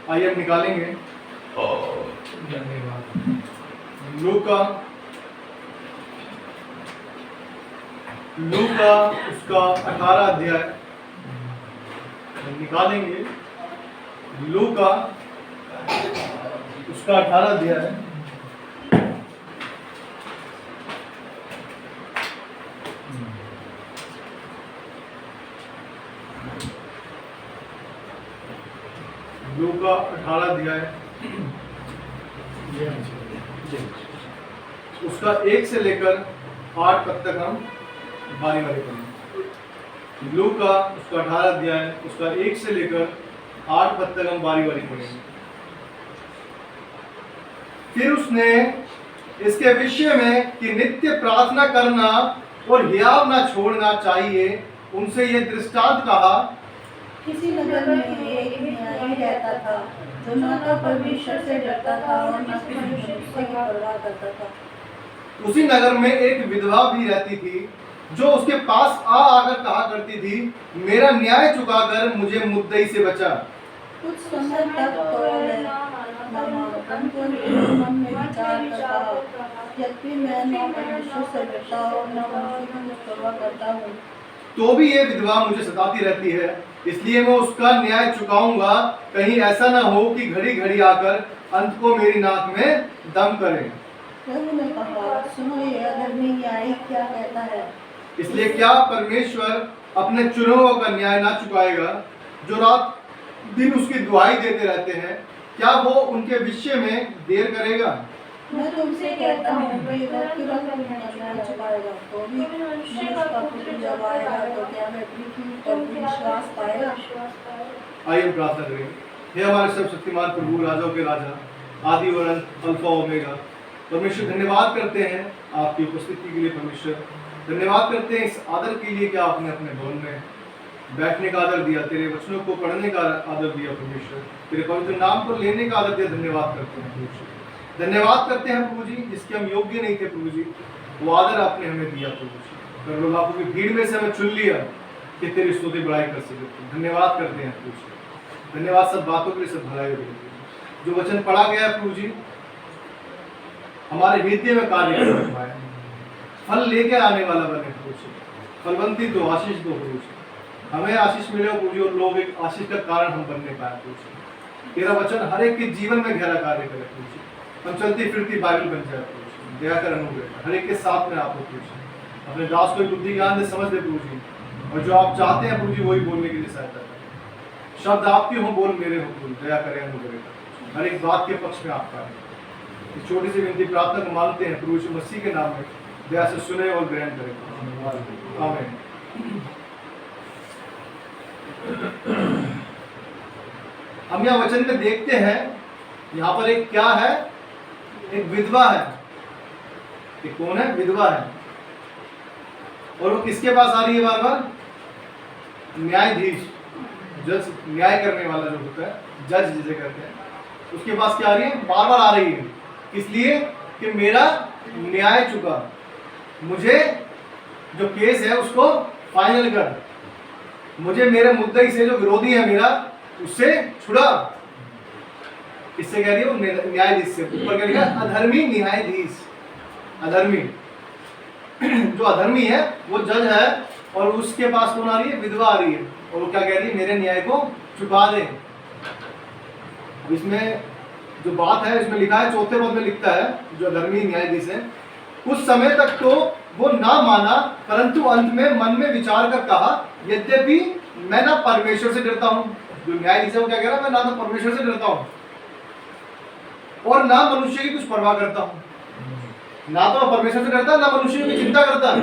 आइए हम निकालेंगे। लूका उसका 18 अध्याय हम निकालेंगे। लूका उसका 18 अध्याय लूका 18 अध्याय उसका 1 से लेकर 8 पद तक हम बारी बारी पढ़ेंगे। लूका उसका 18 अध्याय उसका 1 से लेकर 8 पद तक हम बारी बारी पढ़ेंगे। फिर उसने इसके विषय में कि नित्य प्रार्थना करना और हियाव ना छोड़ना चाहिए उनसे ये दृष्टांत कहा। किसी नगर में एक न्यायी रहता था जो न तो परमेश्वर से डरता था और न मनुष्य की परवाह करता था। उसी नगर में एक विधवा भी रहती थी जो उसके पास आकर कहा करती थी, मेरा न्याय चुकाकर मुझे मुद्दई से बचा। कुछ समय तक तो मन में विचार करता, यद्यपि मैं न परमेश्वर से डरता और न मनुष्य की परवाह करता हूँ, तो भी ये विधवा मुझे सताती रहती है, इसलिए मैं उसका न्याय चुकाऊंगा, कहीं ऐसा ना हो कि घड़ी घड़ी आकर अंत को मेरी नाक में दम करे। प्रभु ने कहा, सुनो ये अधर्मी न्यायी क्या कहता है। इसलिए क्या परमेश्वर अपने चुने हुओं का न्याय ना चुकाएगा जो रात दिन उसकी दुहाई देते रहते हैं? क्या वो उनके विषय में देर करेगा? मैं तुमसे कहता हूँ कि वह तुरंत न्याय चुकाएगा। तो भी मनुष्य का पुत्र जब आएगा तो क्या वह पृथ्वी पर विश्वास पाएगा? आइए हम प्रार्थना करें। हे हमारे सब शक्तिमान प्रभु, राजाओं के राजा, आदि और अंत, अल्फा ओमेगा, परमेश्वर धन्यवाद करते हैं आपकी उपस्थिति के लिए। परमेश्वर धन्यवाद करते हैं इस आदर के लिए कि आपने अपने भवन में बैठने का आदर दिया, तेरे वचनों को पढ़ने का आदर दिया। परमेश्वर तेरे पवित्र नाम को लेने का आदर दिया। धन्यवाद करते हैं परमेश्वर, धन्यवाद करते हैं प्रभु जी, जिसके हम योग्य नहीं थे प्रभु जी, वो आदर आपने हमें दिया प्रभु जी। करोड़ों लाखों की भीड़ में से हमें चुन लिया कि तेरी स्तुति बड़ाई कर सके। धन्यवाद करते हैं प्रभु जी, धन्यवाद सब बातों के लिए, सब भलाई के लिए। जो वचन पढ़ा गया है प्रभु जी हमारे हृदय में कार्य कर पाए, फल लेके आने वाला बने प्रभु जी। फलवंती दो, आशीष दो प्रभु जी, हमें आशीष मिले प्रभु जी, और लोग एक आशीष का कारण हम बनने पाए प्रभु जी। तेरा वचन हर एक के जीवन में गहरा कार्य करे प्रभु जी, हम चलती फिरती बाइबल बन जाए प्रभु जी। दया कर अनुग्रह हर एक के साथ में आप हो प्रभु जी। अपने दास को बुद्धि ज्ञान से समझ दे प्रभु जी, और जो आप चाहते हैं प्रभु जी वही बोलने के लिए सहायता करें। शब्द आपके हो, बोल मेरे हो प्रभु, दया करें अनुग्रह हर एक बात के पक्ष में आपका है। इस छोटी सी विनती प्रार्थना को मानते हैं प्रभु यीशु मसीह के नाम में, दया से सुने और ग्रहण करें। आमीन। हम यहाँ वचन में देखते हैं, यहाँ पर एक क्या है, एक विधवा है। एक कौन है? विधवा है। और वो किसके पास आ रही है बार बार? न्यायाधीश, जज, न्याय करने वाला जो होता है, जज जिसे कहते हैं, उसके पास क्या आ रही है? बार बार आ रही है। इसलिए कि मेरा न्याय चुका, मुझे जो केस है उसको फाइनल कर, मुझे मेरे मुद्दई से जो विरोधी है मेरा उससे छुड़ा। इससे कह रही है न्यायाधीश से। ऊपर क्या लिखा? अधर्मी न्यायाधीश। अधर्मी जो अधर्मी है वो जज है, और उसके पास कौन आ रही है? विधवा आ रही है। और वो क्या कह रही है? मेरे न्याय को चुका दे। इसमें जो बात है इसमें लिखा है, चौथे पद में लिखता है जो अधर्मी न्यायाधीश है, कुछ समय तक तो वो ना माना, परंतु अंत में मन में विचार कर कहा, यद्यपि मैं ना परमेश्वर से डरता हूं। जो न्यायाधीश है वो क्या कह रहा है? मैं ना तो परमेश्वर से डरता हूं और ना मनुष्य की कुछ परवाह करता हूं। ना तो परमेश्वर से डरता, ना मनुष्य की चिंता करता,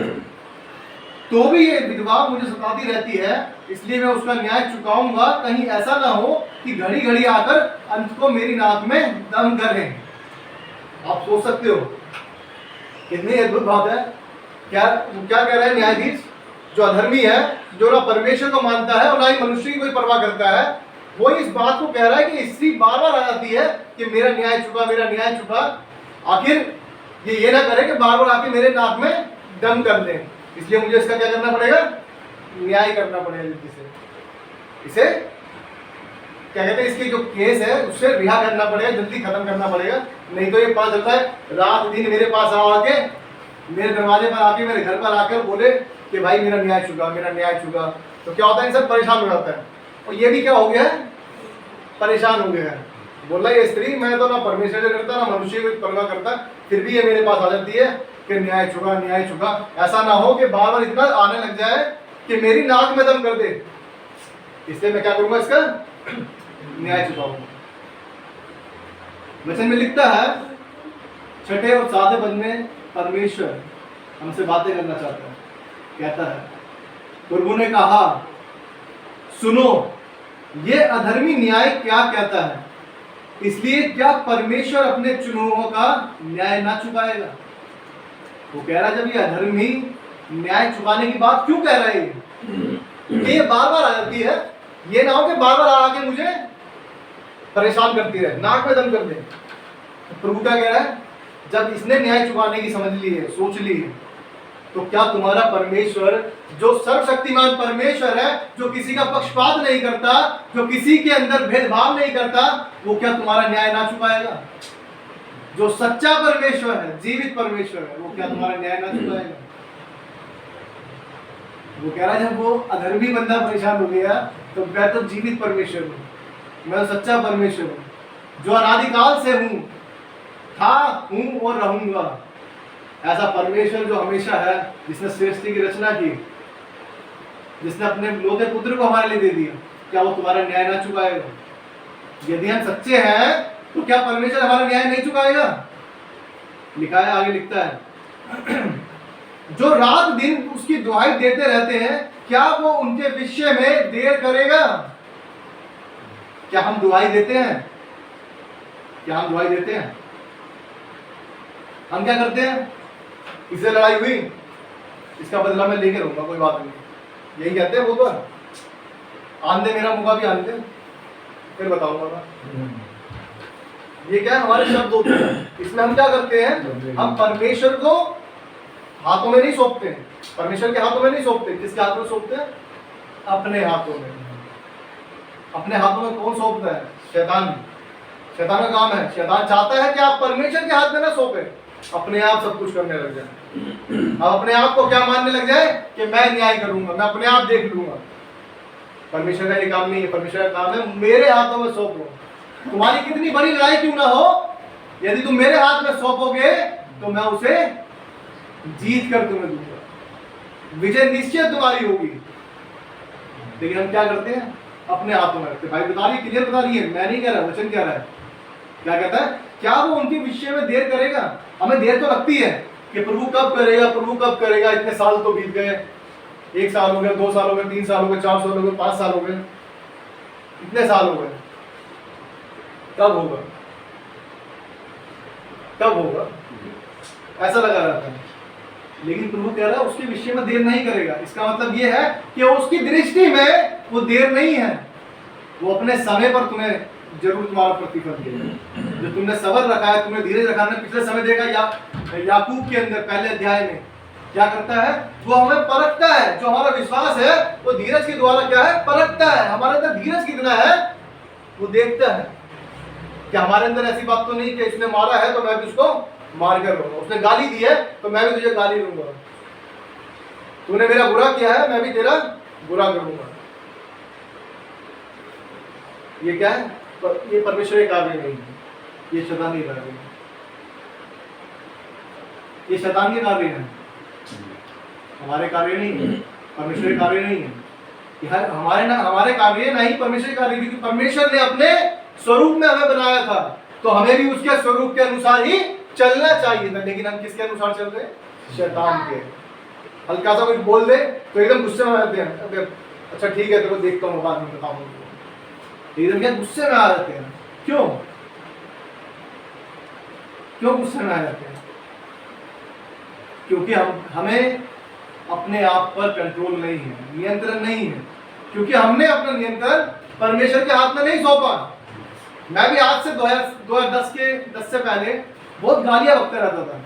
तो भी ये विधवा मुझे सताती रहती है, इसलिए मैं उसका न्याय चुकाऊंगा, कहीं ऐसा ना हो कि घड़ी घड़ी आकर अंत को मेरी नाक में दम करे। आप सोच सकते हो कितनी अद्भुत बात है। क्या क्या कह रहा है न्यायाधीश? जो अधर्मी है, जो ना परमेश्वर को मानता है और ना ही मनुष्य की कोई परवाह करता है, वो इस बात को कह रहा है कि स्त्री बार बार आ जाती है कि मेरा न्याय चुका, मेरा न्याय चुका। आखिर ये ना करे कि बार बार आके मेरे नाक में दम कर दे, इसलिए मुझे इसका क्या करना पड़ेगा? न्याय करना पड़ेगा जल्दी से। इसे क्या कहते हैं, इसके जो केस है उससे रिहा करना पड़ेगा, जल्दी खत्म करना पड़ेगा, नहीं तो ये पता चलता है रात दिन मेरे पास आके, मेरे दरवाजे पर आके, मेरे घर पर आकर बोले कि भाई मेरा न्याय चुका, मेरा न्याय चुका। तो क्या होता है, इंसान परेशान हो जाता है। और ये भी क्या हो गया है, परेशान हो गया है। बोला ये स्त्री, मैं तो ना परमेश्वर से करता ना मनुष्य को परवाह करता, फिर भी ये मेरे पास आ जाती है कि न्याय चुका, न्याय चुका। ऐसा ना हो कि बार बार इतना आने लग जाए कि मेरी नाक में दम कर दे, इसलिए मैं क्या करूंगा, इसका न्याय चुकाऊंगा। वचन में लिखता है 6 और 7 पद में, परमेश्वर हमसे बातें करना चाहता है। कहता है, प्रभु ने कहा, सुनो ये अधर्मी न्याय क्या कहता है, इसलिए क्या परमेश्वर अपने चुनुओं का न्याय ना चुकाएगा। वो कह रहा है, जब ये अधर्मी न्याय चुकाने की बात क्यों कह रहा है, ये बार बार आ जाती है, ये ना हो कि बार बार आके मुझे परेशान करती रहे, नाक में दम कर दे। प्रभु क्या कह रहा है, जब इसने न्याय चुकाने की समझ ली है, सोच ली है, तो क्या तुम्हारा परमेश्वर, जो सर्वशक्तिमान परमेश्वर है, जो किसी का पक्षपात नहीं करता, जो किसी के अंदर भेदभाव नहीं करता, वो क्या तुम्हारा न्याय ना चुकाएगा। जो सच्चा परमेश्वर है, जीवित परमेश्वर है, वो क्या तुम्हारा न्याय ना चुकाएगा। वो कह रहा है, जब वो अधर्मी बंदा परेशान हो गया, तो मैं तो जीवित परमेश्वर हूँ, मैं तो सच्चा परमेश्वर हूँ, जो अनादिकाल से हूँ, था, हूँ और रहूंगा। ऐसा परमेश्वर जो हमेशा है, जिसने सृष्टि की रचना की, जिसने अपने लोधे पुत्र को हमारे लिए दे दिया, क्या वो तुम्हारा न्याय ना चुकाएगा। यदि हम सच्चे हैं तो क्या परमेश्वर हमारा न्याय नहीं चुकाएगा। लिखा है, आगे लिखता है, जो रात दिन उसकी दुहाई देते रहते हैं, क्या वो उनके विषय में देर करेगा। क्या हम दुहाई देते हैं, क्या हम दुहाई देते हैं। हम क्या करते हैं, इससे लड़ाई हुई, इसका बदला मैं लेके रहूंगा, कोई बात नहीं, यही कहते हैं वो तो, आन दे मेरा मुका भी आन दे, फिर बताऊंगा मैं। ये क्या है, हमारे शब्द होते हैं। इसमें हम क्या करते हैं, हम परमेश्वर को हाथों में नहीं सौंपते हैं, परमेश्वर के हाथों में नहीं सौंपते। किसके हाथ में सौंपते हैं, अपने हाथों में। अपने हाथों में कौन सौंपता है, शैतान। शैतान का काम है, शैतान चाहता है कि आप परमेश्वर के हाथ में ना सौंपे, अपने आप सब कुछ करने लग जाए। अब अपने आप को क्या मानने लग जाए कि मैं न्याय करूंगा, मैं अपने आप देख लूंगा। परमेश्वर का ये काम नहीं है, परमेश्वर का काम है मेरे हाथों में सौंपो। तुम्हारी कितनी बड़ी लड़ाई क्यों ना हो, यदि तुम मेरे हाथ में सौंपोगे तो मैं उसे जीत कर तुम्हें दूंगा, विजय निश्चय तुम्हारी होगी। लेकिन हम क्या करते हैं, अपने हाथों में रखते। भाई बता रही, क्लियर बता रही है, मैं नहीं कह रहा, वचन कह रहा है। क्या कहता है, क्या वो उनके विषय में देर करेगा। हमें देर तो लगती है कि प्रभु कब करेगा, प्रभु कब करेगा। इतने साल तो बीत गए, 1 साल हो गया, 2 साल हो गए, 3 साल हो गए, 4 साल हो गए, 5 साल हो गए, इतने साल हो गए, कब होगा, कब होगा, ऐसा लगा रहता है। लेकिन प्रभु कह रहा है उसके विषय में देर नहीं करेगा। इसका मतलब यह है कि उसकी दृष्टि में वो देर नहीं है, वो अपने समय पर तुम्हें जरूर तुम्हारा प्रतिफल देगा। जो तुमने सब्र रखा है, तुमने धीरज रखा है। पिछले समय देखा याकूब के अंदर पहले अध्याय में क्या करता है, वो हमें परखता है। जो हमारा विश्वास है वो धीरज के द्वारा क्या है, परखता है। हमारे अंदर धीरज कितना है वो देखता है। क्या हमारे अंदर ऐसी बात तो नहीं कि इसने मारा है तो मैं भी उसको मार कर लूंगा, उसने गाली दी है तो मैं भी तुझे गाली दूंगा, तूने मेरा बुरा किया है मैं भी तेरा बुरा करूंगा। ये क्या है, ये परमेश्वर का कार्य नहीं है, ये शैतान का कार्य है। ये शैतान के कार्य है, हमारे कार्य नहीं है, परमेश्वर का कार्य नहीं है। हमारे कार्य ना ही परमेश्वर कार्य, क्योंकि परमेश्वर ने अपने स्वरूप में हमें बनाया था तो हमें भी उसके स्वरूप के अनुसार ही चलना चाहिए था। लेकिन हम किसके अनुसार चल रहे हैं, शैतान के। हल्का सा कुछ बोल दे तो एकदम गुस्से में आ जाते हैं, अच्छा ठीक है तो देखता हूँ बाद में बताऊंगा, एकदम क्या गुस्से में आ जाते हैं। क्यों गुस्से में आ जाते हैं? क्योंकि हमें अपने आप पर कंट्रोल नहीं है, नियंत्रण नहीं है, क्योंकि हमने अपना नियंत्रण परमेश्वर के हाथ में नहीं सौंपा। मैं भी आज से 2010 से पहले बहुत गालियां बकता रहता था,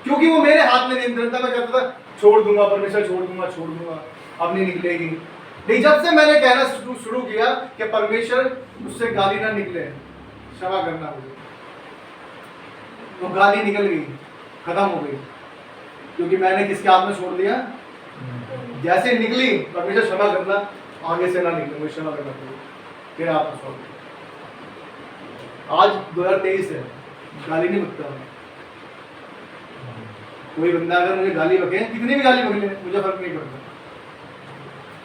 क्योंकि वो मेरे हाथ में नियंत्रण था। मैं कहता था छोड़ दूंगा परमेश्वर, छोड़ दूंगा, अब नहीं निकलेगी, नहीं, जब से मैंने कहना शुरू किया कि परमेश्वर उससे गाली ना निकले, क्षमा करना मुझे, तो गाली निकल गई, खत्म हो गई, क्योंकि मैंने किसके हाथ में छोड़ दिया। जैसे निकली परमेश्वर क्षमा करना, आगे से ना निकले, मुझे क्षमा करना पड़ेगा, फिर आप छोड़ दिया। आज 2023 है, गाली नहीं बकता मैं। कोई बंदा अगर मुझे गाली बके, कितनी भी गाली बक ले, मुझे फर्क नहीं पड़ता,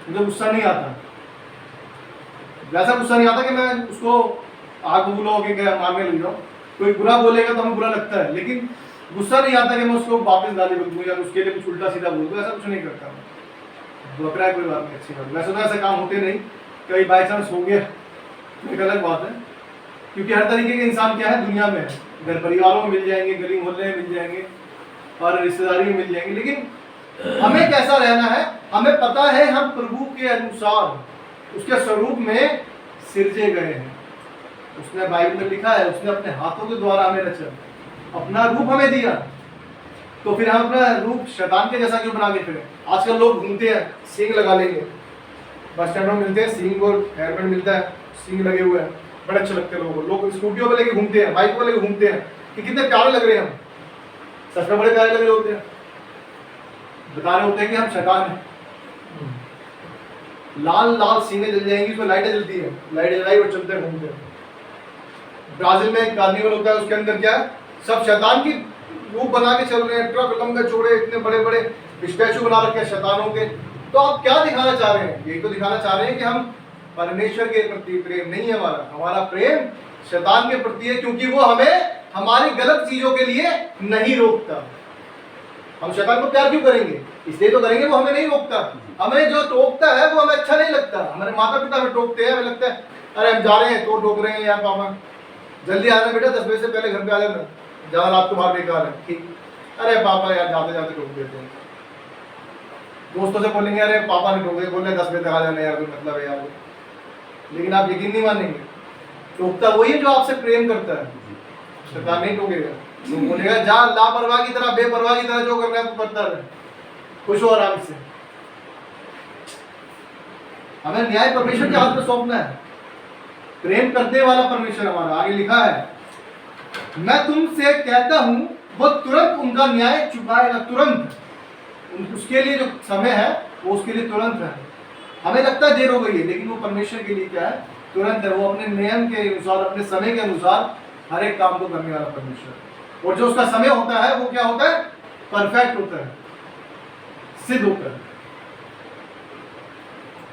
मुझे गुस्सा नहीं आता। वैसा गुस्सा नहीं आता कि मैं उसको आग बबूला होके मारने लग जाऊं। कोई बुरा बोलेगा तो हमें बुरा लगता है, लेकिन गुस्सा नहीं आता कि मैं उसको वापस गाली बक दूं या उसके लिए कुछ उल्टा सीधा बोल दूं, ऐसा कुछ नहीं करता मैं। बकरा है कोई बात नहीं, अच्छी बात। वैसे तो ऐसे काम होते नहीं, कभी बाई चांस हो गया एक अलग बात है, क्योंकि हर तरीके के इंसान क्या है दुनिया में है, घर परिवारों में मिल जाएंगे, गली मोहल्ले में मिल जाएंगे और रिश्तेदारी में मिल जाएंगे, लेकिन हमें कैसा रहना है, हमें पता है हम प्रभु के अनुसार उसके स्वरूप में सिरजे गए हैं। उसने बाइबल में लिखा है, उसने अपने हाथों के द्वारा हमें रचा, अपना रूप हमें दिया, तो फिर हम अपना रूप शैतान के जैसा क्यों बना के फिरें। आजकल लोग घूमते हैं, सींग लगा लेंगे, बस स्टैंड में मिलते हैं, सींग और हेयरबैंड मिलता है, सींग लगे हुए हैं, बड़े अच्छे लगते हैं लोगों को। लोग स्कूटियों पे लेके घूमते हैं, बाइक पे लेके घूमते हैं कि कितने प्यारे लग रहे हैं हम, सच में बड़े प्यारे लग रहे होते हैं, बता रहे होते हैं कि हम शैतान हैं। लाल लाल सीने जल जाएंगी, उसमें लाइटें जलती है, लाइट जलाई और चलते हैं, घूमते हैं। ब्राजील में एक कार्निवल होता है, उसके अंदर क्या है, सब शैतान की रूप बना के चल रहे हैं, ट्रक लंबे चौड़े इतने बड़े बड़े स्टैचू बना रखे हैं शैतानों के। तो आप क्या दिखाना चाह रहे हैं? यही तो दिखाना चाह रहे हैं कि हम परमेश्वर के प्रति प्रेम नहीं है हमारा, हमारा प्रेम शैतान के प्रति है, क्योंकि वो हमें हमारी गलत चीजों के लिए नहीं रोकता। हम शैतान को प्यार क्यों करेंगे? इसलिए तो करेंगे वो हमें नहीं रोकता। हमें जो टोकता है वो हमें अच्छा नहीं लगता। हमारे माता पिता हमें टोकते हैं, हमें लगता है अरे हम जा रहे हैं तो टोक रहे हैं, यार पापा जल्दी आना बेटा, 10 बजे से पहले घर पे आ जाना, ज्यादा रात को बाहर बेकार है, ठीक। अरे पापा यार जाते जाते टोक देते हैं। दोस्तों से बोलेंगे अरे पापा ने टोके, बोल रहे 10 बजे तक आ जाना यार, कोई मतलब है यार। लेकिन आप यकीन नहीं मानेंगे, टोकता वही है जो आपसे प्रेम करता है, शैतान नहीं टोकेगा। वो बोलेगा जा लापरवाह की तरह, बेपरवाह की तरह जो करना है तो करता रहे, खुश हो आराम से। हमें न्याय परमेश्वर के हाथ में सौंपना है, प्रेम करने वाला परमेश्वर हमारा। आगे लिखा है, मैं तुमसे कहता हूं वो तुरंत उनका न्याय चुकाएगा, तुरंत। उसके लिए जो समय है वो उसके लिए तुरंत है। हमें लगता है देर हो गई है, लेकिन वो परमेश्वर के लिए क्या है, तुरंत है। वो अपने नियम के अनुसार, अपने समय के अनुसार हर एक काम को करने वाला परमेश्वर। और जो उसका समय होता है वो क्या होता है, परफेक्ट होता है, सिद्ध होता है।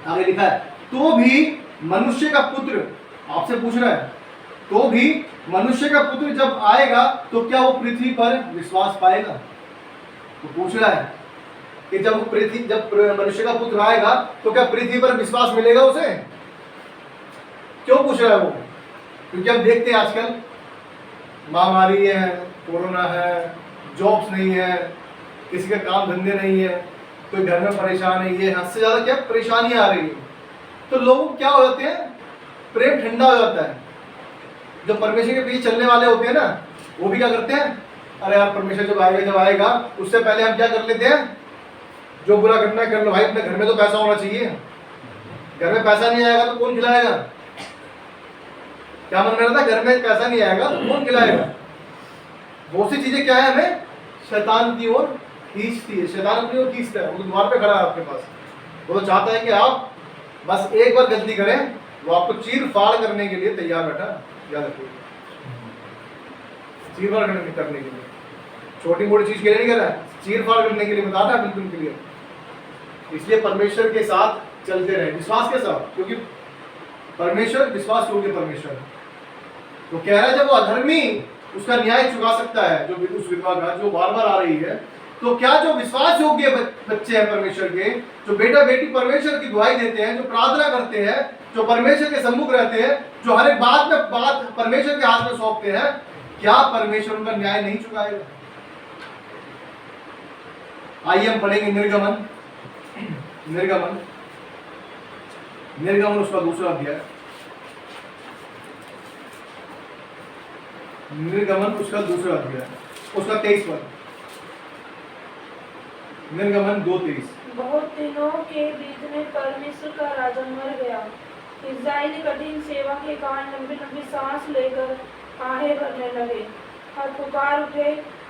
आगे लिखा है, तो भी मनुष्य का पुत्र, आपसे पूछ रहा है, तो भी मनुष्य का पुत्र जब आएगा तो क्या वो पृथ्वी पर विश्वास पाएगा? तो पूछ रहा है कि जब मनुष्य का पुत्र आएगा तो क्या पृथ्वी पर विश्वास मिलेगा उसे? क्यों पूछ रहा है वो? क्योंकि हम देखते हैं आजकल महामारी है, कोरोना है, जॉब्स नहीं है, किसी के काम धंधे नहीं है, कोई घर में परेशान है, ये हद से ज्यादा क्या परेशानियां आ रही है। तो लोग क्या हो जाते हैं, प्रेम ठंडा हो जाता है। जो परमेश्वर के पीछे चलने वाले होते हैं ना, वो भी क्या करते हैं, अरे यार परमेश्वर जब आएगा उससे पहले हम क्या कर लेते हैं, जो बुरा करना है कर लो भाई, अपने घर में तो पैसा होना चाहिए। घर में पैसा नहीं आएगा तो कौन खिलाएगा? क्या मन में रहता है, घर में पैसा नहीं आएगा तो कौन खिलाएगा? बहुत सी चीजें क्या है, हमें शैतान की ओर खींचती है। शैतान अपनी ओर खींचता है, वो द्वार पे खड़ा है आपके पास। वो तो चाहता है कि आप बस एक बार गलती करें, वो आपको चीर फाड़ करने के लिए तैयार बैठा। याद रखिए, चीर फाड़ करने के लिए, छोटी मोटी चीज के लिए नहीं कर रहा है, चीर फाड़ करने के लिए बता रहा है बिल्कुल क्लियर। इसलिए परमेश्वर के साथ चलते रहे, विश्वास के साथ, क्योंकि परमेश्वर विश्वास योग्य परमेश्वर है। तो कह रहा है जब वो अधर्मी उसका न्याय चुका सकता है, जो उस विधवा का जो बार बार आ रही है, तो क्या जो विश्वास योग्य बच्चे हैं परमेश्वर के, जो बेटा बेटी परमेश्वर की दुआई देते हैं, जो प्रार्थना करते हैं, जो परमेश्वर के सम्मुख रहते हैं, जो हर एक बात में बात परमेश्वर के हाथ में सौंपते हैं, क्या परमेश्वर उनका न्याय नहीं चुकाएगा? आइए हम पढ़ेंगे निर्गमन। निर्गमन निर्गमन उसका दूसरा अध्याय, निर्गमन उसका दूसरा अध्याय, उसका 23 पद। निर्गमन 2:23। बहुत दिनों के बीतने पर मिस्र का राजा मर गया। इस्राएली कठिन सेवा के कारण लंबी लंबी सांस लेकर आहें भरने लगे और पुकार उठे,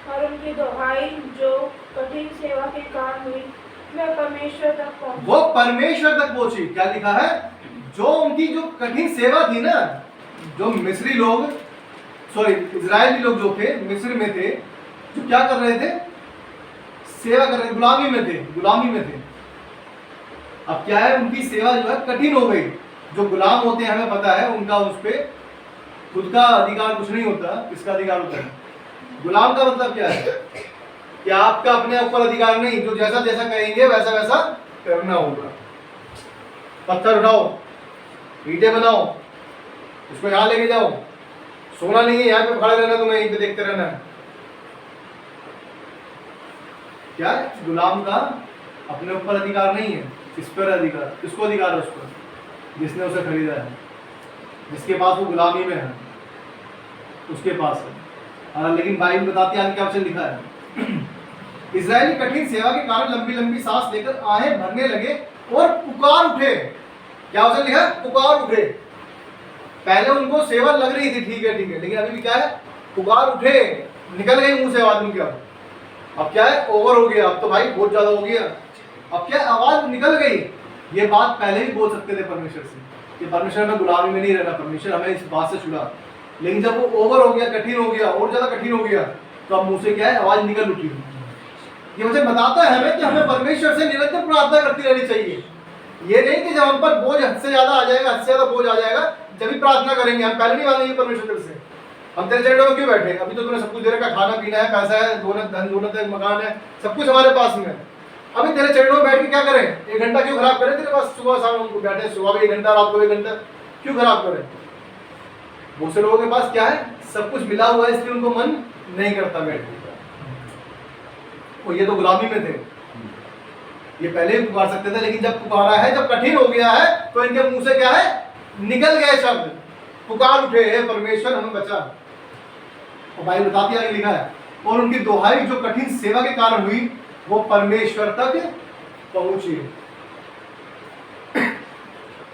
और उनकी दुहाई जो कठिन सेवा के कारण हुई वह परमेश्वर तक पहुंची। वो परमेश्वर तक पहुंची। क्या लिखा है? जो उनकी जो कठिन सेवा थी ना, जो मिस्री लोग, सॉरी इजरायली लोग जो थे मिस्र में थे, जो क्या कर रहे थे? सेवा कर रहे, गुलामी में थे, गुलामी में थे। अब क्या है, उनकी सेवा जो है कठिन हो गई। जो गुलाम होते हैं हमें पता है उनका उस पे खुद का अधिकार कुछ नहीं होता। किसका अधिकार होता है? गुलाम का मतलब क्या है? कि आपका अपने ऊपर अधिकार नहीं, जो जैसा जैसा कहेंगे वैसा वैसा करना होगा। पत्थर उठाओ, ईंटें बनाओ, उसको यहाँ लेके जाओ, सोना नहीं है यहाँ पे खड़े रहना, तुम्हें यहीं पे देखते रहना है। क्या है? गुलाम का अपने ऊपर अधिकार नहीं है। किस पर अधिकार? किसको अधिकार है? उस पर जिसने उसे खरीदा है, जिसके पास वो गुलामी में है, उसके पास है। लेकिन बाइबल बताती है आगे क्या वचन लिखा है? इजरायली कठिन सेवा के कारण लंबी लंबी सांस लेकर आहें भरने लगे और पुकार उठे। क्या वचन लिखा है? पुकार उठे। पहले उनको सेवा लग रही थी, ठीक है, लेकिन अभी भी क्या है? पुकार उठे, निकल गई मुंह से आवाज उनकी। अब क्या है? ओवर हो गया, अब तो भाई बहुत ज्यादा हो गया। अब क्या, आवाज निकल गई। ये बात पहले भी बोल सकते थे परमेश्वर से कि परमेश्वर हमें गुलामी में नहीं रहना, परमेश्वर हमें इस बात से छुड़ा। लेकिन जब वो ओवर हो गया, कठिन हो गया, और ज्यादा कठिन हो गया, तो अब मुंह से क्या है? आवाज निकल उठी। ये मुझे बताता है हमें कि हमें परमेश्वर से निरंतर प्रार्थना करती रहनी चाहिए। ये नहीं कि जब हम पर बोझ हद से ज्यादा आ जाएगा, हद से ज्यादा बोझ आ जाएगा, जब भी प्रार्थना करेंगे। हम पहले नहीं मांगेंगे परमेश्वर से, हम तेरे चरणों में क्यों बैठे? अभी तो तूने सब कुछ दे रखा, खाना पीना है, पैसा है, दौलत, धन दौलत है, मकान है, सब कुछ हमारे पास में है। अभी तेरे चरणों में बैठ के क्या करें? 1 घंटा क्यों खराब करें तेरे पास? सुबह शाम हम बैठे, सुबह भी 1 घंटा, रात को 1 घंटा, क्यों खराब करें? बहुत से लोगों के पास क्या है? सब कुछ मिला हुआ है, इसलिए उनको मन नहीं करता बैठने का। ये तो गुलामी में थे, ये पहले भी पुकार सकते थे, लेकिन जब पुकारा है, जब कठिन हो गया है, तो इनके मुंह से क्या है? निकल गए शब्द, पुकार उठे, हे परमेश्वर हमें बचा। और बाइबल बताती है, आगे लिखा है, और उनकी दुहाई जो कठिन सेवा के कारण हुई वो परमेश्वर तक पहुंची।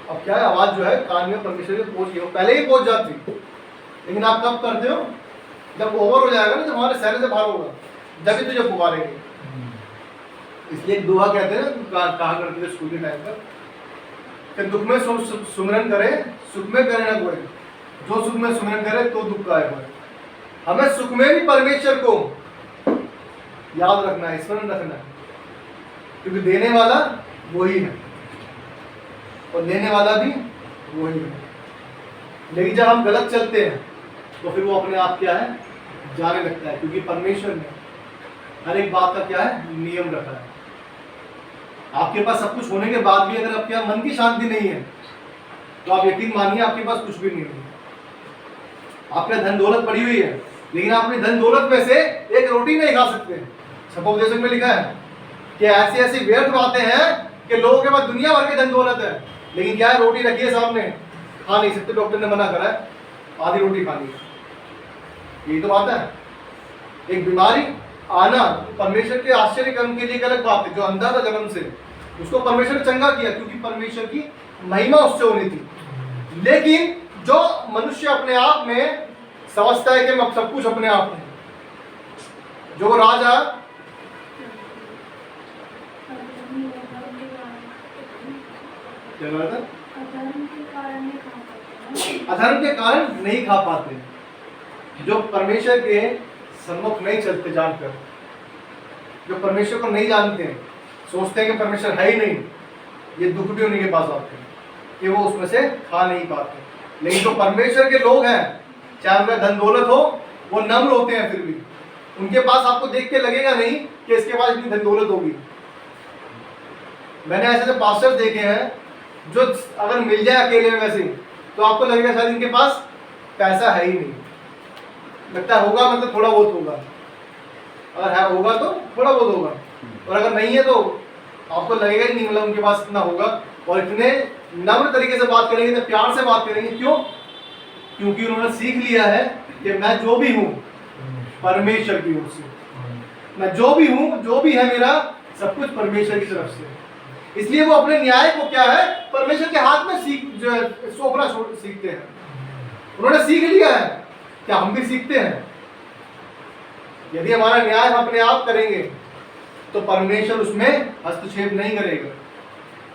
अब क्या है? आवाज जो है कान में परमेश्वर के पहुंच गई, वो पहले ही पहुंच जाती। लेकिन आप कब करते हो? जब ओवर हो जाएगा ना, जब हमारे शहर से बाहर होगा, जब ही तुझे पुकारेंगे। इसलिए एक दुआ कहते हैं, कहा करते थे स्कूल के टाइम पर, कि दुख में सुमरन करे, सुख में करे ना कोई, जो सुख में सुमरन करे तो दुख का है। हमें सुख में भी परमेश्वर को याद रखना है, स्मरण रखना है, क्योंकि देने वाला वही है और लेने वाला भी वही है। लेकिन जब हम गलत चलते हैं तो फिर वो अपने आप क्या है? जाने लगता है, क्योंकि परमेश्वर ने हर एक बात का क्या है? नियम रखा है। आपके पास सब कुछ होने के बाद भी अगर आपके मन की शांति नहीं है, तो आप यकीन मानिए आपके पास कुछ भी नहीं है। आपके धन दौलत पड़ी हुई है, लेकिन आप अपनी धन दौलत में से एक रोटी नहीं खा सकते। सपोजिशन में लिखा है कि ऐसी ऐसी व्यर्थ बातें हैं कि लोगों के पास दुनिया भर के धन दौलत है, लेकिन क्या है? रोटी रखी है सामने, खा नहीं सकते। डॉक्टर ने मना करा है, आधी रोटी खानी है। यही तो बात है। एक बीमारी आना परमेश्वर के आश्चर्य कर्म के लिए एक अलग बात है। जो अंधा था जन्म से, उसको परमेश्वर ने चंगा किया, क्योंकि परमेश्वर की महिमा उससे होनी थी। लेकिन जो मनुष्य अपने आप में समझता है कि मैं सब कुछ अपने आप में, जो राजा क्या कहा था? अधर्म के कारण नहीं खा पाते, जो परमेश्वर के सम्मुख नहीं चलते जानकर, जो परमेश्वर को नहीं जानते, सोचते हैं कि परमेश्वर है ही नहीं, ये दुख भी उन्हीं के पास आते हैं कि वो उसमें से खा नहीं पाते। लेकिन जो परमेश्वर के लोग हैं, चाहे उनका धन दौलत हो, वो नम्र होते हैं। फिर भी उनके पास आपको देख के लगेगा नहीं कि इसके पास इतनी धन दौलत होगी। मैंने ऐसे पास्टर्स देखे हैं जो अगर मिल जाए अकेले में वैसे, तो आपको लगेगा शायद इनके पास पैसा है ही नहीं। लगता है होगा मतलब थोड़ा बहुत होगा, अगर है होगा तो थोड़ा बहुत होगा, और अगर नहीं है तो आपको लगेगा ही नहीं मतलब उनके पास इतना होगा। और इतने नम्र तरीके से बात करेंगे, इतने प्यार से बात करेंगे। क्यों? क्योंकि उन्होंने सीख लिया है कि मैं जो भी हूँ परमेश्वर की ओर से, मैं जो भी हूँ, जो भी है मेरा, सब कुछ परमेश्वर की तरफ से। इसलिए वो अपने न्याय को क्या है, परमेश्वर के हाथ में सौंपना सीखते हैं। उन्होंने सीख लिया है, क्या हम भी सीखते हैं? यदि हमारा न्याय हम अपने आप करेंगे तो परमेश्वर उसमें हस्तक्षेप नहीं करेगा।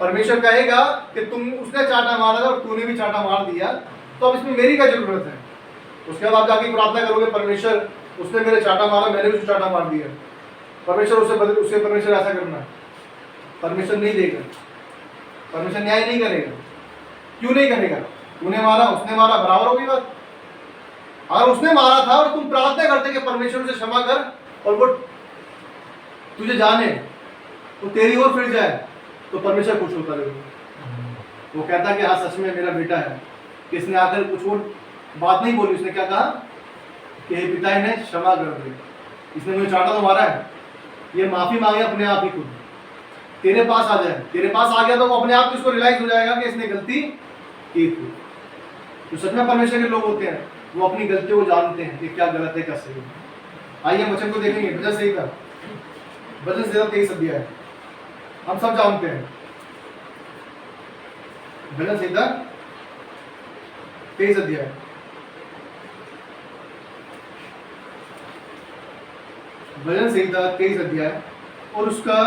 परमेश्वर कहेगा कि तुम, उसने चाटा मारा था और तूने भी चाटा मार दिया, तो अब इसमें मेरी क्या जरूरत है? उसके बाद आप जाके प्रार्थना करोगे, परमेश्वर उसने मेरे चाटा मारा, मैंने भी चाटा मार दिया, परमेश्वर उसे परमेश्वर ऐसा करना। परमेश्वर नहीं देगा, परमेश्वर न्याय नहीं करेगा। क्यों नहीं करेगा? तूने मारा, उसने मारा, बराबर होगी बात। अगर उसने मारा था और तुम प्रार्थना करते कि परमेश्वर से क्षमा कर और वो तुझे जाने, तो तेरी ओर फिर जाए, तो परमेश्वर खुश होता रहेगा। वो कहता कि हाँ सच में मेरा बेटा है। किसने आकर कुछ और बात नहीं बोली, उसने क्या कहा कि हे पिता इन्हें क्षमा कर दे, इसने मुझे चाटा तो मारा है, ये माफी मांगे अपने आप ही खुद तेरे पास आ जाए। तेरे पास आ गया तो वो अपने आप इसको रियलाइज हो जाएगा कि इसने गलती की थी। तो सच में परमेश्वर के लोग होते हैं, वो अपनी गलतियों को जानते हैं कि क्या गलत है क्या सही है। आइए वचन को देखेंगे। भजन संहिता, भजन संहिता 23 अध्याय हम सब जानते हैं। भजन संहिता 23 अध्याय, भजन संहिता 23 अध्याय और उसका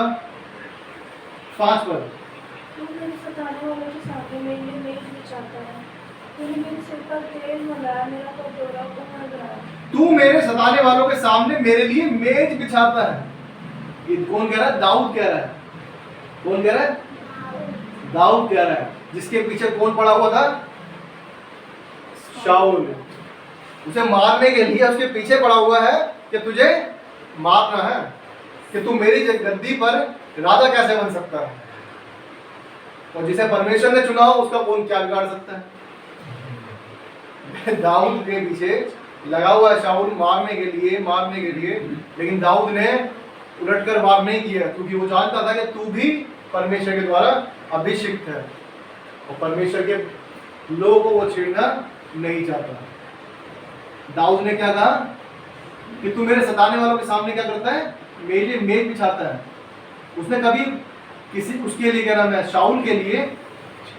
5 पद। तू मेरे सताने वालों के सामने मेरे लिए मेज बिछाता है, तूने मेरे सिर पर तेल मलाया, मेरा कटोरा उमड़ गया। तू मेरे सताने वालों के सामने मेरे लिए मेज बिछाता है। ये कौन कह रहा है? दाऊद कह रहा है। कौन कह रहा है? दाऊद कह रहा है, जिसके पीछे कौन पड़ा हुआ था? शाऊल। उसे मारने के लिए उसके पीछे पड़ा हुआ है कि तुझे मारना है, कि तू मेरी गद्दी पर राजा कैसे बन सकता है। और जिसे परमेश्वर ने चुना हो उसका कौन क्या बिगाड़ सकता है? दाऊद के पीछे लगा हुआ है शाऊल मारने के लिए, लेकिन दाऊद ने उलटकर वार नहीं किया, क्योंकि वो जानता था कि तू भी परमेश्वर के द्वारा अभिषिक्त है और परमेश्वर के लोगों को वो छेड़ना नहीं चाहता। दाऊद ने क्या कहा कि तू मेरे सताने वालों के सामने क्या करता है? मेरे लिए मेज बिछाता है। उसने कभी उसके लिए, क्या नाम है, शाऊल के लिए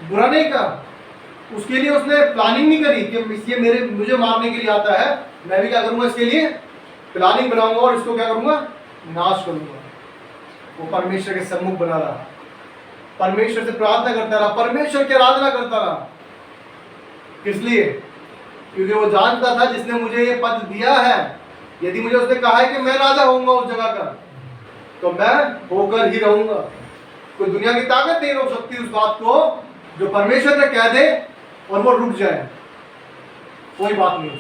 बुरा नहीं कहा। उसके लिए उसने प्लानिंग नहीं करी कि ये मुझे मारने के लिए आता है, मैं भी क्या करूंगा, इसके लिए प्लानिंग बनाऊंगा और इसको क्या करूंगा, नाश करूंगा। वो परमेश्वर के सम्मुख बना रहा, परमेश्वर से प्रार्थना करता रहा, परमेश्वर की आराधना करता रहा। किस लिए? क्योंकि वो जानता था जिसने मुझे ये पद दिया है, यदि मुझे उसने कहा है कि मैं राजा होऊंगा उस जगह का, तो मैं होकर ही रहूंगा। कोई दुनिया की ताकत नहीं रोक सकती उस बात को जो परमेश्वर ने कह दे और वो रुक जाए। कोई बात नहीं।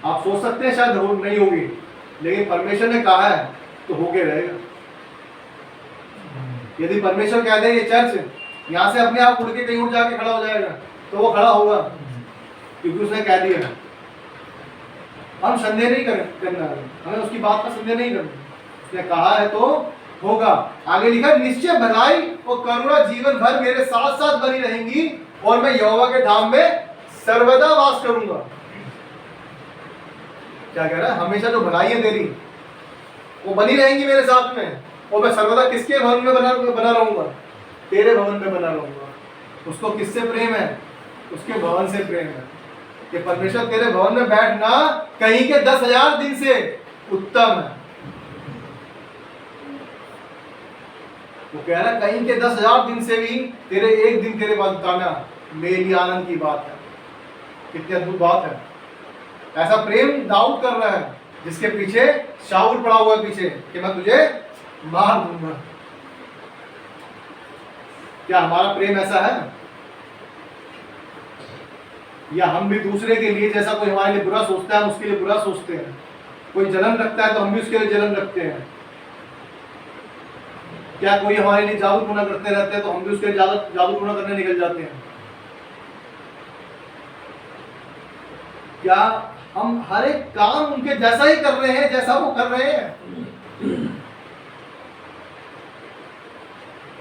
आप सोच सकते हैं शायद नहीं होगी, लेकिन परमेश्वर ने कहा है तो होके रहेगा। यदि परमेश्वर कह दे ये चर्च यहां से अपने आप उड़ के कहीं उड़ जाके खड़ा हो जाएगा, तो वो खड़ा होगा, क्योंकि उसने कह दिया। हम संदेह नहीं करना है, हमें उसकी बात का संदेह नहीं करना। उसने कहा है तो होगा। आगे लिखा, निश्चय भलाई और करुणा जीवन भर मेरे साथ साथ बनी रहेंगी और मैं यहोवा के धाम में सर्वदा वास करूंगा। क्या कह रहा है? हमेशा जो भलाई है तेरी वो बनी रहेंगी मेरे साथ में, और मैं सर्वदा किसके भवन में बना रहूंगा? तेरे भवन में बना रहूंगा। उसको किससे प्रेम है? उसके भवन से प्रेम है कि परमेश्वर तेरे भवन में बैठना कहीं के 10,000 दिन से उत्तम है। वो कह रहा है कहीं के 10,000 दिन से भी तेरे एक दिन तेरे बाद उतारना मेरे लिए आनंद की बात है। कितनी अद्भुत बात है। ऐसा प्रेम दाऊद कर रहा है जिसके पीछे शाऊल पड़ा हुआ है पीछे, कि मैं तुझे मार दूंगा। क्या हमारा प्रेम ऐसा है? या हम भी दूसरे के लिए, जैसा कोई हमारे लिए बुरा सोचता है हम उसके लिए बुरा सोचते हैं? कोई जलन रखता है तो हम भी उसके लिए जलन रखते हैं? क्या कोई हमारे लिए जादू टोना करते रहते हैं तो हम भी उसके लिए जादू टोना करने निकल जाते हैं? क्या हम हर एक काम उनके जैसा ही कर रहे हैं जैसा वो कर रहे हैं?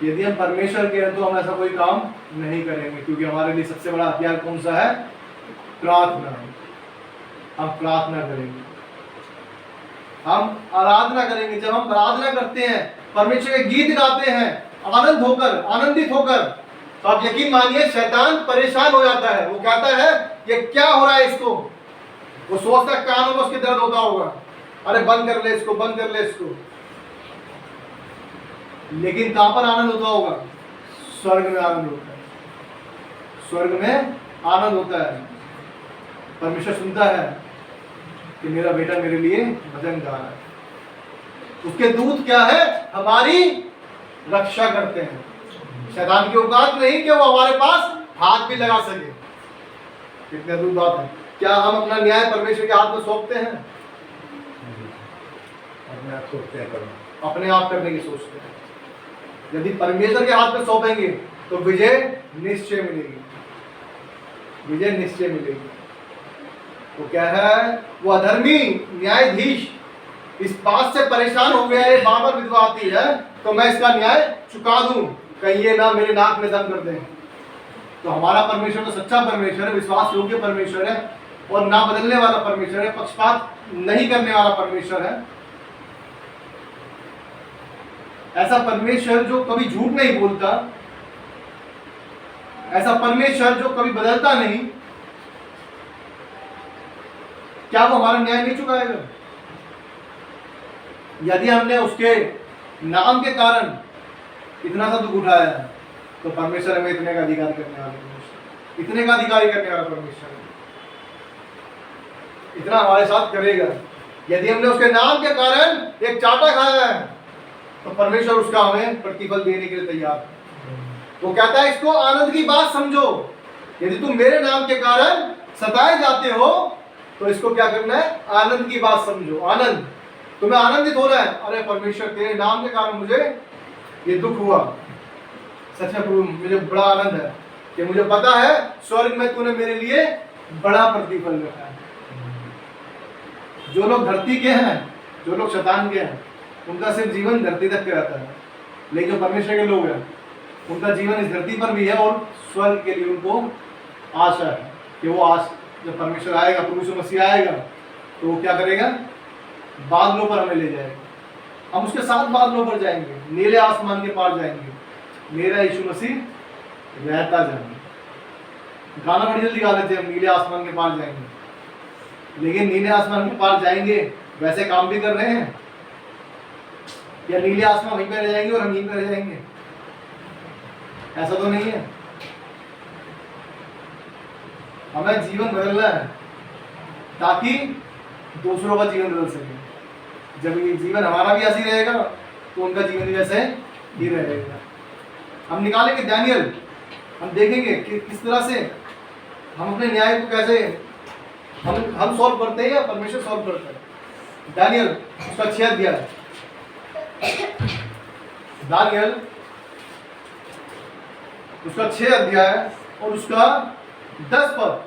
यदि हम परमेश्वर के हैं तो हम ऐसा कोई काम नहीं करेंगे, क्योंकि हमारे लिए सबसे बड़ा हथियार कौन सा है? प्रार्थना। हम प्रार्थना करेंगे। हम आराधना करेंगे, जब हम आराधना करते हैं, परमेश्वर के गीत गाते हैं आनंद होकर, आनंदित होकर, तो आप यकीन मानिए शैतान परेशान हो जाता है। वो कहता है ये क्या हो रहा है इसको, वो सोचता है कानों में उसके दर्द होता होगा, अरे बंद कर ले इसको, बंद कर ले इसको। लेकिन कहां पर आनंद होता होगा? स्वर्ग में आनंद होता है, स्वर्ग में आनंद होता है। परमेश्वर सुनता है कि मेरा बेटा मेरे लिए भजन गा रहा है। उसके दूत क्या है? हमारी रक्षा करते हैं। शैतान की औकात नहीं कि वो हमारे पास हाथ भी लगा सके। कितने दूर बात है। क्या हम अपना न्याय परमेश्वर के हाथ में सौंपते हैं? अपने आप सोचते हैं करना, अपने आप करने की सोचते हैं। यदि परमेश्वर के हाथ में सौंपेंगे तो विजय निश्चय मिलेगी, विजय निश्चय मिलेगी। तो क्या है, वो अधर्मी न्यायाधीश इस बात से परेशान हो गया है, बार बार विधवा आती है तो मैं इसका न्याय चुका दूं, कहीं ये ना मेरे नाक में दम कर दें। तो हमारा परमेश्वर तो सच्चा परमेश्वर है, विश्वास योग्य परमेश्वर है और ना बदलने वाला परमेश्वर है, पक्षपात नहीं करने वाला परमेश्वर है। ऐसा परमेश्वर जो कभी झूठ नहीं बोलता, ऐसा परमेश्वर जो कभी बदलता नहीं, क्या वो हमारा न्याय नहीं चुकाएगा? यदि हमने उसके नाम के कारण इतना सा दुख उठाया है तो परमेश्वर हमें इतने का अधिकार करने वाला परमेश्वर, इतने का अधिकारी करने वाला परमेश्वर इतना हमारे साथ करेगा। यदि हमने उसके नाम के कारण एक चाटा खाया है तो परमेश्वर उसका हमें प्रतिफल देने के लिए तैयार है। वो कहता है इसको आनंद की बात समझो, यदि तुम मेरे नाम के कारण सताए जाते हो तो इसको क्या करना है? आनंद की बात समझो। आनंद, तुम्हें आनंदित होना है। अरे परमेश्वर तेरे नाम के कारण मुझे ये दुख हुआ, सच में प्रभु मुझे बड़ा आनंद है कि मुझे पता है स्वर्ग में तूने मेरे लिए बड़ा प्रतिफल रखा है। जो लोग धरती के हैं, जो लोग शैतान के हैं, उनका सिर्फ जीवन धरती तक का रहता है, लेकिन जो परमेश्वर के लोग हैं उनका जीवन इस धरती पर भी है और स्वर्ग के लिए उनको आशा है कि वो आश जब परमेश्वर आएगा, प्रभु यीशु मसीह आएगा तो वो क्या करेगा? बादलों पर हमें ले जाएगा, हम उसके साथ बादलों पर जाएंगे, नीले आसमान के पार जाएंगे, मेरा यीशु मसीह रहता जाएंगे। गाना बड़ी जल्दी गा लेते हैं, हम नीले आसमान के पार जाएंगे, लेकिन नीले आसमान के पार जाएंगे वैसे काम भी कर रहे हैं या नीले आसमान वहीं पे रह जाएंगे और हम यहीं पे रह जाएंगे? ऐसा तो नहीं है। हमें जीवन बदलना है ताकि दूसरों का जीवन बदल सके। जब ये जीवन हमारा भी ऐसे ही रहेगा तो उनका जीवन भी वैसे ही रहेगा। हम निकालेंगे दानियल, हम देखेंगे कि किस तरह से हम अपने न्याय को कैसे हम सॉल्व करते हैं या परमेश्वर सॉल्व करता है। दानियल उसका 6 अध्याय, दानियल उसका 6 अध्याय और उसका 10 पद,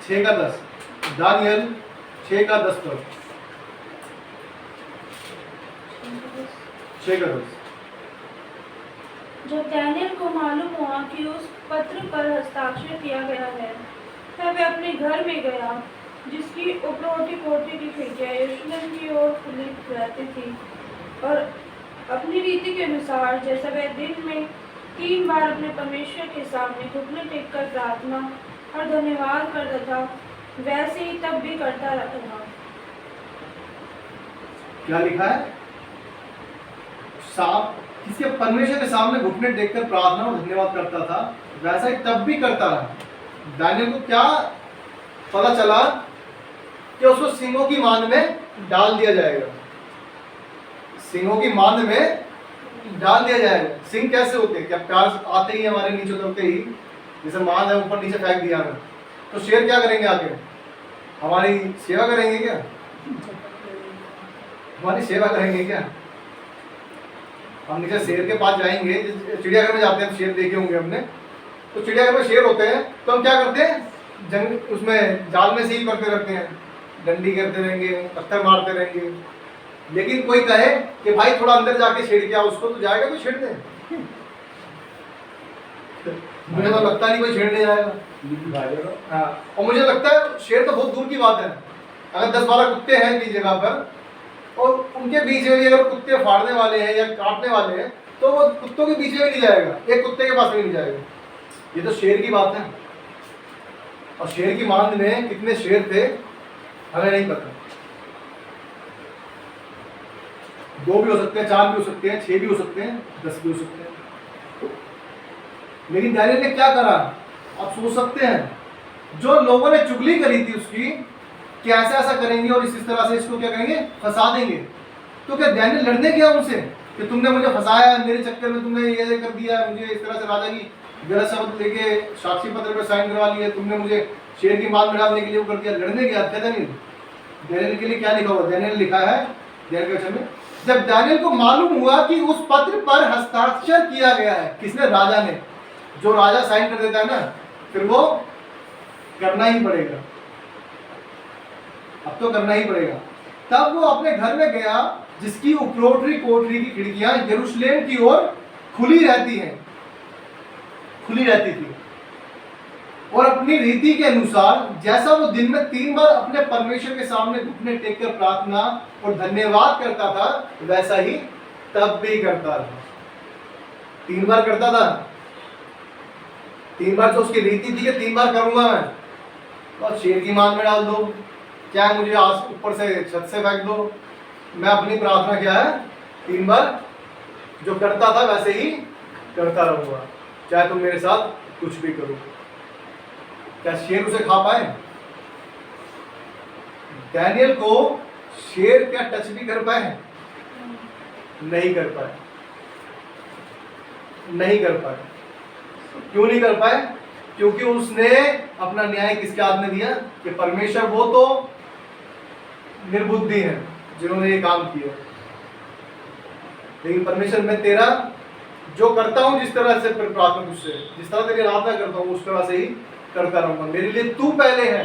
6 का 10, दानियल 6 का 10 पद, 6 का 10। जब दानियल को मालूम हुआ कि उस पत्र पर हस्ताक्षर किया गया है, तब वह अपने घर में गया, जिसकी उपरोटी कोठी की खिड़कियां यरूशलेम की ओर खुली रहती थी, और अपनी रीति के अनुसार जैसा वह दिन में 3 बार अपने परमेश्वर के सामने घुटने टेककर प्रार्थना और धन्यवाद करता था, वैसे ही तब भी करता रहा। क्या लिखा है? किसके? परमेश्वर के सामने घुटने टेककर प्रार्थना और धन्यवाद करता था, वैसा ही तब भी करता रहा। दानियल को क्या पता चला कि उसको सिंहों की मांद में डाल दिया जाएगा, सिंहों की मांद में डाल दिया जाएगा। सिंह कैसे होते हैं? क्या प्यार आते ही हमारे नीचे उतरते ही, जैसे मांद है ऊपर नीचे फेंक दिया हमें, तो शेर क्या करेंगे? आके हमारी सेवा करेंगे क्या? हमारी सेवा करेंगे क्या? हम नीचे शेर के पास जाएंगे, चिड़ियाघर में जाते हैं, शेर देखे होंगे हमने, तो चिड़ियाघर में शेर होते हैं तो हम क्या करते हैं? जंग उसमें जाल में से ही करते रहते हैं, डंडी करते रहेंगे, पत्थर मारते रहेंगे। लेकिन कोई कहे कि भाई थोड़ा अंदर जाके छेड़ के आओ उसको, तो जाएगा कोई छेड़ने? मुझे तो लगता नहीं कोई छेड़ने जाएगा। हाँ, और मुझे लगता है शेर तो बहुत दूर की बात है, अगर 10-12 कुत्ते हैं की जगह पर और उनके बीच में भी अगर कुत्ते फाड़ने वाले हैं या काटने वाले हैं तो वो कुत्तों के बीच में नहीं जाएगा, एक कुत्ते के पास भी नहीं जाएगा। ये तो शेर की बात है। और शेर की मान में कितने शेर थे हमें नहीं पता, 2 भी हो सकते हैं, 4 भी हो सकते हैं, 6 भी हो सकते हैं, 10 भी हो सकते हैं। लेकिन दानियल ने क्या करा आप सोच सकते हैं, जो लोगों ने चुगली करी थी उसकी कि ऐसा ऐसा करेंगे और इस तरह से इसको क्या करेंगे, फंसा देंगे, तो क्या दानियल लड़ने गया उनसे कि तुमने मुझे फंसाया, मेरे चक्कर में तुमने ये कर दिया, मुझे इस तरह से राजा की गलत शब्द लेके साक्षी पत्र पर साइन करवा लिए, तुमने मुझे शेर की मान में डालने के लिए वो कर दिया, लड़ने गया था दानियल? दानियल के लिए क्या लिखा हुआ? दानियल लिखा है दानियल के वचन में, जब दानियल को मालूम हुआ कि उस पत्र पर हस्ताक्षर किया गया है, किसने? राजा ने। जो राजा साइन कर देता है ना, फिर वो करना ही पड़ेगा, अब तो करना ही पड़ेगा। तब वो अपने घर में गया जिसकी उपरोटरी कोठरी की खिड़कियां यरूशलेम की ओर खुली रहती थी, और अपनी रीति के अनुसार जैसा वो दिन में 3 बार अपने परमेश्वर के सामने घुटने टेक कर प्रार्थना और धन्यवाद करता था, वैसा ही तब भी करता था। 3 बार करता था, 3 बार तो उसकी रीति थी कि 3 बार करूंगा मैं, और शेर की मान में डाल दो, क्या मुझे आज ऊपर से छत से फेंक दो, मैं अपनी प्रार्थना क्या है 3 बार जो करता था वैसे ही करता रहूंगा, चाहे तुम मेरे साथ कुछ भी करो। क्या शेर उसे खा पाए? दानियल को शेर क्या टच भी कर पाए? नहीं कर पाए, नहीं कर पाए। क्यों नहीं कर पाए? क्योंकि उसने अपना न्याय किसके हाथ में दिया? कि परमेश्वर वो तो निर्बुद्धि है जिन्होंने ये काम किया, लेकिन परमेश्वर मैं तेरा जो करता हूं, जिस तरह से प्रार्थना तुझसे, जिस तरह तेरी आराधना करता हूं उस तरह से ही करता रहूंगा, मेरे लिए तू पहले है।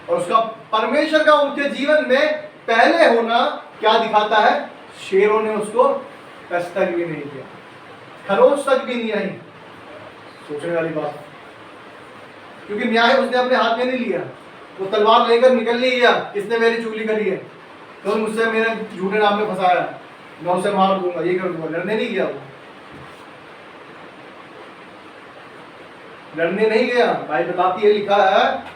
और उसका परमेश्वर का उनके जीवन में पहले होना क्या दिखाता है? शेरों ने उसको टच तक भी नहीं किया, खरोच तक भी नहीं आई। सोचने वाली बात, क्योंकि न्याय उसने अपने हाथ में नहीं लिया, वो तलवार लेकर निकल नहीं गया, किसने मेरी चुगली करी है तो मुझसे मेरे झूठे नाम में फंसाया, मैं उसे मार दूंगा, ये कर दूंगा, लड़ने नहीं गया वो, लड़ने नहीं गया। भाई बताती है, लिखा है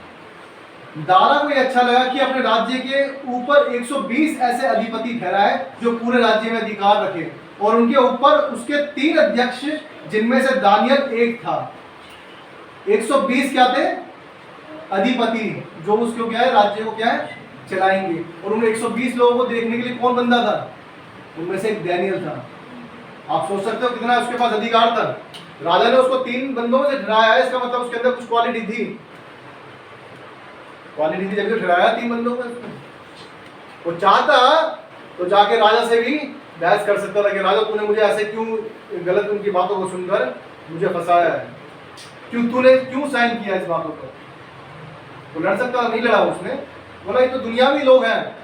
दारा को ये अच्छा लगा कि अपने राज्य के ऊपर 120 ऐसे अधिपति ठहराए जो पूरे राज्य में अधिकार रखे, और उनके ऊपर उसके 3 अध्यक्ष जिनमें से दानियल एक था। 120 क्या थे? अधिपति, जो उसको क्या है, राज्य को क्या है, चलाएंगे। और उन 120 लोगों को देखने के लिए कौन बंदा था? उनमें से एक दानियल था। आप सोच सकते हो कितना उसके पास अधिकार था। राजा ने उसको 3 बंदों से ठहराया है, इसका मतलब उसके अंदर कुछ क्वालिटी थी, जब भी ठहराया 3 बंदों को। वो चाहता तो जाके राजा से भी बहस कर सकता था कि राजा तूने मुझे ऐसे क्यों गलत उनकी बातों को सुनकर मुझे फंसाया है, तूने क्यों साइन किया इस बातों पर। वो लड़ सकता, नहीं लड़ा उसने, बोला ये तो दुनियावी लोग हैं,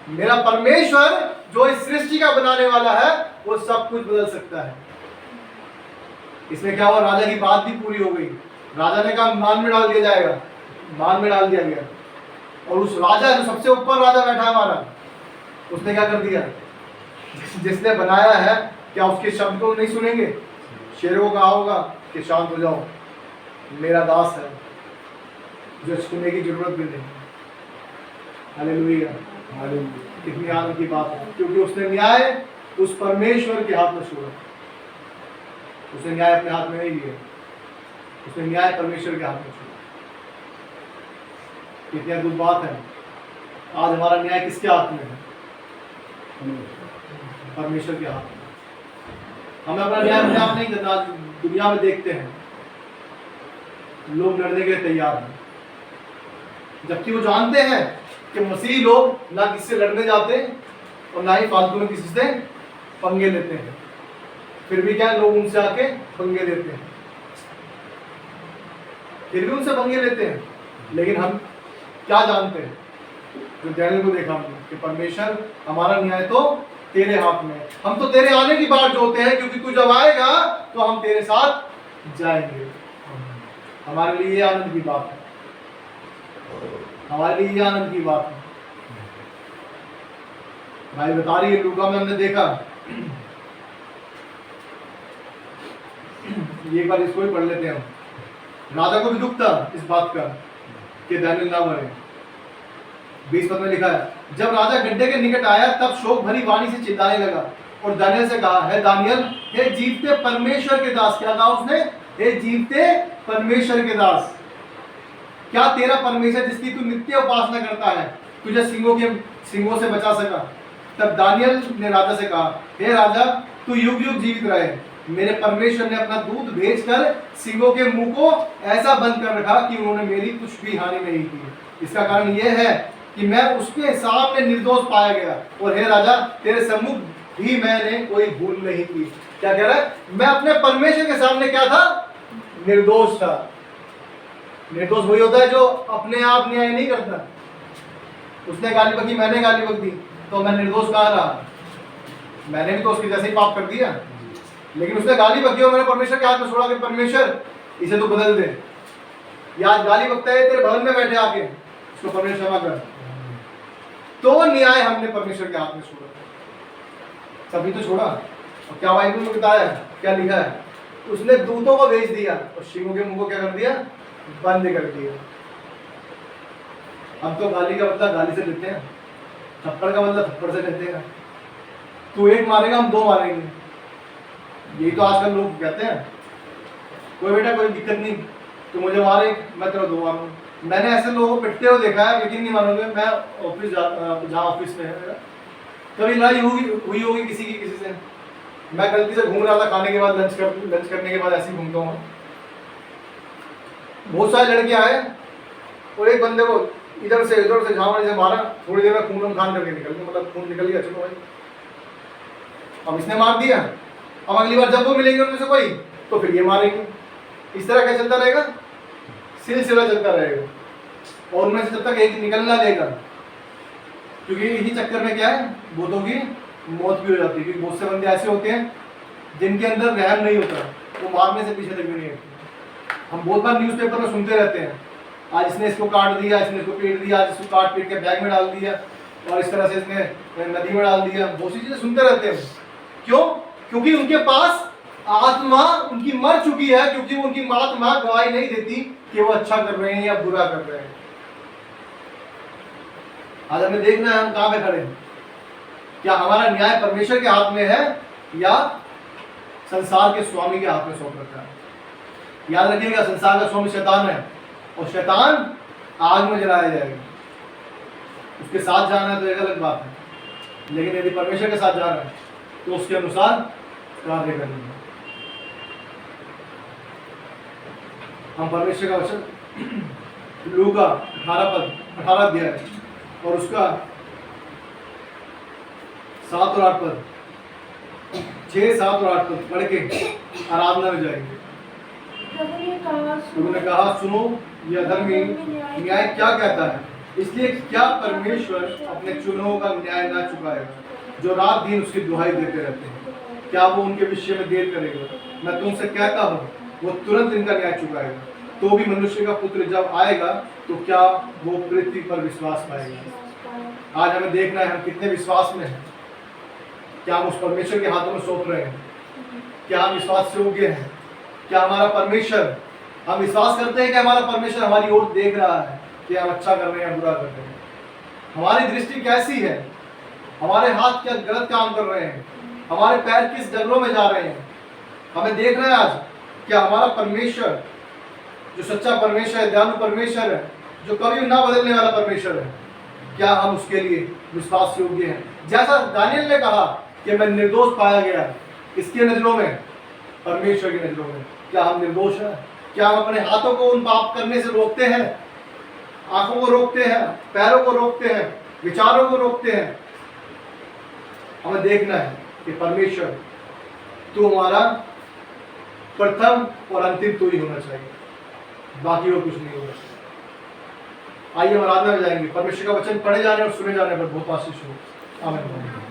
मेरा परमेश्वर जो इस सृष्टि का बनाने वाला है वो सब कुछ बदल सकता है। इसमें क्या हुआ, राजा की बात भी पूरी हो गई। राजा ने कहा मान में डाल दिया जाएगा, मान में डाल दिया गया। और उस राजा जो सबसे ऊपर राजा बैठा है हमारा, उसने क्या कर दिया, जिसने बनाया है क्या उसके शब्द को नहीं सुनेंगे? शेरों को कहा होगा कि शांत हो जाओ, मेरा दास है, जो सुनने की जरूरत भी नहीं। Hallelujah, hallelujah. कितनी आनंद की बात है, क्योंकि उसने न्याय उस परमेश्वर के हाथ में छोड़ा। उसने न्याय अपने हाथ में नहीं लिया, उसने न्याय परमेश्वर के हाथ में छोड़ा। कितनी अद्भुत बात है। आज हमारा न्याय किसके हाथ में है? परमेश्वर के हाथ में। हमें अपना न्याय अपने आप नहीं करना। दुनिया में देखते हैं लोग लड़ने के लिए तैयार हैं, जबकि वो जानते हैं कि मसीही लोग ना किसी से लड़ने जाते और ना ही फालतू में किसी से पंगे लेते हैं, फिर भी क्या लोग उनसे आके पंगे लेते हैं, फिर भी उनसे पंगे लेते हैं। लेकिन हम क्या जानते हैं, जो दानियल को देखा हमने, कि परमेश्वर हमारा न्याय तो तेरे हाथ में है। हम तो तेरे आने की बात जोते हैं, क्योंकि तू जब आएगा तो हम तेरे साथ जाएंगे। हमारे लिए ये आनंद की बात है। हमारे लिए ये आनंद की बात है। भाई बता रही है, लूका में हमने देखा, ये एक बार इसको ही पढ़ लेते हैं हम। राजा को भी दुख था इस बात का कि दानियल ना मरे। 20 पद में लिखा है, जब राजा गड्ढे के निकट आया तब शोक भरी वाणी से चिल्लाने लगा और दानियल से कहा, हे दानियल, हे जीवते परमेश्वर के दास। क्या कहा उसने? हे जीवते परमेश्वर के दास, क्या तेरा परमेश्वर जिसकी तू नित्य उपासना करता है तुझे सिंगों से बचा सका? तब दानियल ने राजा से कहा, हे राजा, तू युग युग जीवित रहे। मेरे परमेश्वर ने अपना दूत भेजकर सिंगों के मुंह को ऐसा बंद कर रखा कि उन्होंने मेरी कुछ भी हानि नहीं की। इसका कारण यह है कि मैं उसके सामने निर्दोष पाया गया, और हे राजा, तेरे सम्मुख भी मैंने कोई भूल नहीं की। क्या कह रहा है? मैं अपने परमेश्वर के सामने क्या था? निर्दोष था। निर्दोष वही होता है जो अपने आप न्याय नहीं करता। उसने गाली बकी, मैंने गाली बक दी, तो मैं निर्दोष कहाँ रहा? मैंने भी तो उसके जैसे ही पाप कर दिया। लेकिन उसने गाली बकी और मैंने परमेश्वर के हाथ में छोड़ा कि परमेश्वर इसे तो बदल दे। या आज गाली बकता है तेरे भवन में बैठे आके, उसको परमेश्वर क्षमा कर, तो न्याय हमने परमेश्वर के हाथ में छोड़ा। सभी तो छोड़ा। और क्या बाइबल में बताया, क्या लिखा है? उसने दूतों को भेज दिया और सिंहों के मुंह को क्या कर दिया? बंद कर दिया। हम तो गाली का बदला गाली से लेते हैं, थप्पड़ का बदला थप्पड़ से लेते हैं। तू एक मारेगा, हम दो मारेंगे। यही तो आजकल लोग कहते हैं। कोई बेटा कोई दिक्कत नहीं, तू मुझे मारे, मैं तेरा दो मारूंगा। मैंने ऐसे लोगों को पिटते हुए देखा है, यकीन नहीं मानोगे। मैं ऑफिस जहाँ ऑफिस में है मेरा, कभी लड़ाई हुई होगी किसी की किसी से। मैं गलती से घूम रहा था खाने के बाद, लंच करने के बाद ऐसे ही घूमता हूँ। बहुत सारे लड़के आए और एक बंदे को इधर से झावड़े से मारा। थोड़ी देर में खून खान करके निकल गया, मतलब खून निकल गया। चलो भाई, अब इसने मार दिया, अब अगली बार जब वो मिलेंगे उनमें से कोई, तो फिर ये मारेंगे। इस तरह क्या चलता रहेगा? सिलसिला चलता रहेगा। और उनमें से जब तक एक निकलना लेगा, क्योंकि इसी चक्कर में क्या है, बहुतों की मौत भी हो जाती है। क्योंकि बहुत से बंदे ऐसे होते हैं जिनके अंदर रहम नहीं होता, वो मारने से पीछे तक भी नहीं हटते। हम बहुत बार न्यूज़पेपर में सुनते रहते हैं, आज इसने इसको काट दिया, इसने इसको पीट दिया, आज इसको काट पीट के बैग में डाल दिया, और इस तरह से इसने नदी में डाल दिया। बहुत सी चीजें सुनते रहते हैं। क्यों? क्योंकि उनके पास आत्मा उनकी मर चुकी है, क्योंकि उनकी आत्मा गवाही नहीं देती कि वो अच्छा कर रहे हैं या बुरा कर रहे हैं। आज हमें देखना है हम कहां पे खड़े हैं। क्या हमारा न्याय परमेश्वर के हाथ में है या संसार के स्वामी के हाथ में सौंप रखा है? याद रखिएगा, संसार का स्वामी शैतान है, और शैतान आग में जलाया जाएगा। उसके साथ जाना है तो एक अलग बात है, लेकिन यदि परमेश्वर के साथ जाना है तो उसके अनुसार कार्य करेंगे। हम परमेश्वर का वचन लूका 18 अध्याय और उसका 7 और 8 पद, 6, 7 और 8 पद पढ़ के आराधना में जाएंगे। उन्होंने कहा, सुनो यह अधर्मी न्याय क्या कहता है। इसलिए क्या परमेश्वर अपने चुनावों का न्याय ना चुकाएगा, जो रात दिन उसकी दुहाई देते रहते हैं? क्या वो उनके विषय में देर करेगा? मैं तुमसे कहता हूँ, वो तुरंत इनका न्याय चुकाएगा। तो भी मनुष्य का पुत्र जब आएगा तो क्या वो पृथ्वी पर विश्वास पाएगा? आज हमें देखना है हम कितने विश्वास में हैं। क्या हम उस परमेश्वर के हाथों में सौंप रहे हैं? क्या हम विश्वास योग्य हैं? क्या हमारा परमेश्वर, हम विश्वास करते हैं कि हमारा परमेश्वर हमारी ओर देख रहा है कि हम अच्छा कर रहे हैं या बुरा कर रहे हैं? हमारी दृष्टि कैसी है? हमारे हाथ क्या गलत काम कर रहे हैं? हमारे पैर किस जगलों में जा रहे हैं? हमें देख रहे हैं आज क्या हमारा परमेश्वर, जो सच्चा परमेश्वर है, दयालु परमेश्वर है, जो कभी ना बदलने वाला परमेश्वर है, क्या हम उसके लिए विश्वास योग्य हैं? जैसा दानियल ने कहा कि मैं निर्दोष पाया गया, किसके नजरों में? परमेश्वर की नजरों में। क्या हम निर्दोष हैं? क्या हम अपने हाथों को उन पाप करने से रोकते हैं, आंखों को रोकते हैं, पैरों को रोकते हैं, विचारों को रोकते हैं? हमें देखना है कि परमेश्वर तू हमारा प्रथम और अंतिम तू ही होना चाहिए, बाकी और कुछ नहीं होना चाहिए। आइए हम आराधना में जाएंगे। परमेश्वर का वचन पढ़े जाने और सुने जाने पर बहुत आशीष हो। आमीन।